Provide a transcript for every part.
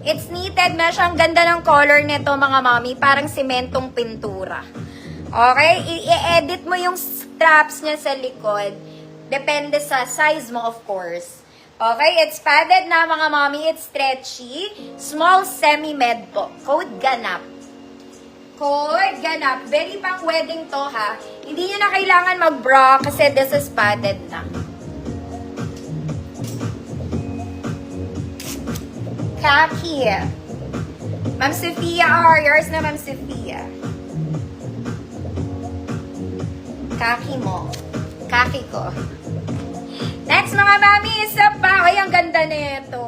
It's knitted mesh. Ang ganda ng color nito mga mami. Parang sementong pintura. Okay? I-edit mo yung straps niya sa likod. Depende sa size mo, of course. Okay? It's padded na mga mami. It's stretchy. Small semi-med po. Code ganap. Code ganap. Very pang wedding to ha. Hindi nyo na kailangan mag-bra kasi this is padded na. Khaki. Ma'am Sophia R. Yours na, Ma'am Sophia. Khaki mo. Khaki ko. Next, mga mami, isa pa. Ay, ang ganda nito.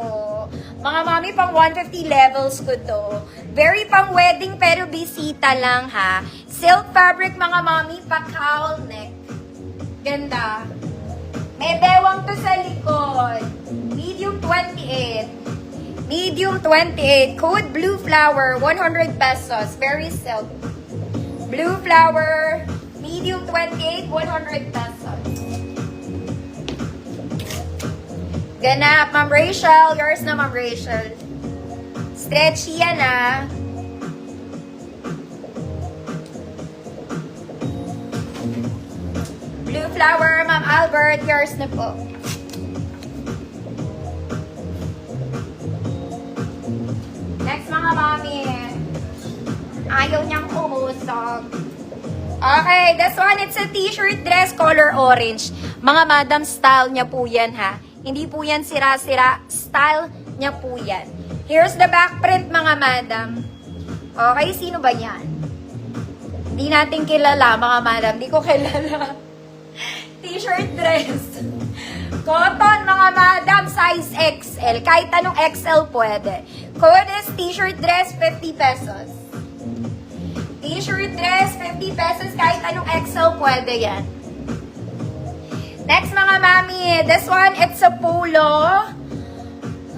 Mga mami, pang 150 levels ko to. Very pang wedding, pero bisita lang, ha. Silk fabric, mga mami, pa-cowl neck. Ganda. May bewang to sa likod. Medium 28. Medium 28. Code Blue Flower, 100 pesos. Very silk. Blue Flower, medium 28, 100 pesos. Ganap, Ma'am Rachel. Yours na, Ma'am Rachel. Stretchy yan, ah. Blue Flower, Ma'am Albert. Yours na po. Next, mga mami. Ayaw niyang umusog. Okay, this one, it's a t-shirt dress color orange. Mga madam, style niya po yan, ha. Hindi po yan sira-sira. Style niya po yan. Here's the back print, mga madam. Okay, sino ba yan? Hindi natin kilala, mga madam. Hindi ko kilala. T-shirt dress. Cotton, mga madam, size XL. Kahit anong XL pwede. Code is t-shirt dress, 50 pesos. T-shirt dress, 50 pesos. Kahit anong XL pwede yan. Next, mga mami. This one, it's a polo.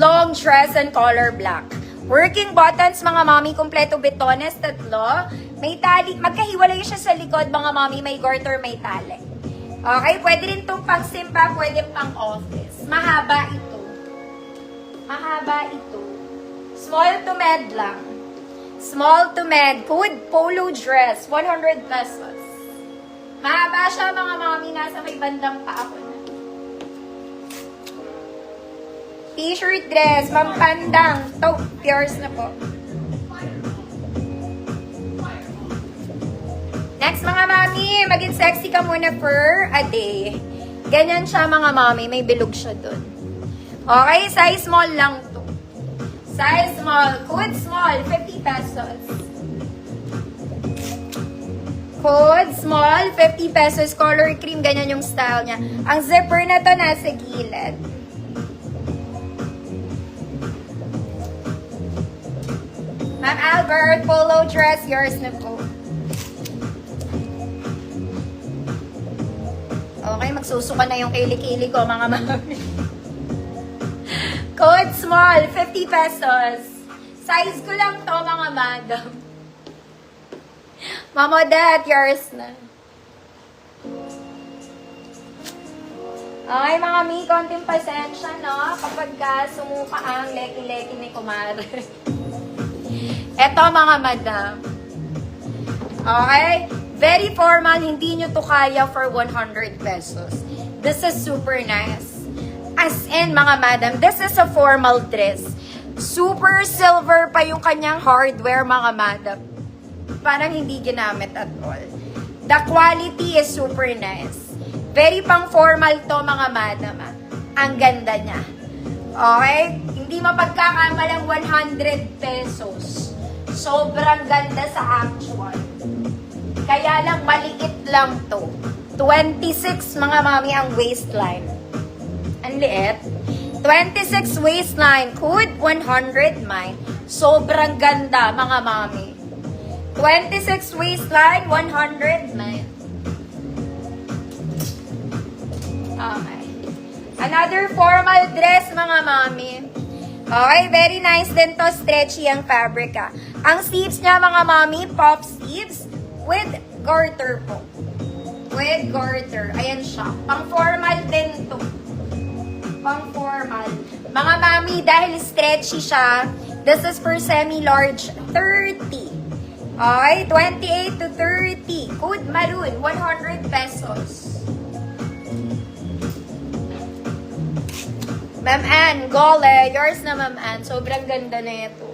Long dress and color black. Working buttons, mga mami. Kompleto bitones, tatlo. May tali. Magkahiwalay siya sa likod, mga mami. May garter, may tali. Okay, pwede rin itong pang-simpa, pwede pang office. Mahaba ito. Mahaba ito. Small to med lang. Small to med. Code polo dress, 100 pesos. Mahaba siya, mga mami. Nasa may bandang pa ako na. T-shirt dress, pampandang. Taupe, yours na po. Next, mga mami, maging sexy ka muna for a day. Ganyan siya, mga mami. May bilog siya dun. Okay, size small lang to. Size small. Code small, 50 pesos. Code small, 50 pesos. Color cream, ganyan yung style niya. Ang zipper na to nasa gilid. Ma'am Albert, polo dress, yours na po. Okay, magsusuka na yung kili-kili ko, mga mami. Code small, 50 pesos. Size ko lang to, mga madam. Mama, that, yours na. Okay, mga mi, konting pasensya, no? Kapag ka sumuka ang leki-leki ni Kumare. Eto, mga madam. Okay? Very formal, hindi nyo to kaya for 100 pesos. This is super nice. As in, mga madam, this is a formal dress. Super silver pa yung kanyang hardware, mga madam. Parang hindi ginamit at all. The quality is super nice. Very pang formal to, mga madam. Ang ganda niya. Okay? Hindi mapagkakamalang 100 pesos. Sobrang ganda sa actual. Kaya lang, maliit lang to. 26, mga mami, ang waistline. Ang liit. 26 waistline. Code 100 mine. Sobrang ganda, mga mami. 26 waistline, 100 mine. Okay. Another formal dress, mga mami. Okay, very nice din to. Stretchy ang fabric, ah. Ang sleeves niya, mga mami, pop sleeves. With garter po. With garter. Ayan siya. Pang-formal din to. Pang-formal. Mga mami, dahil stretchy siya, This is for semi-large, 30. Okay, 28 to 30. Code Maroon, 100 pesos. Ma'am Ann, Gole, yours na Ma'am Ann. Sobrang ganda na ito.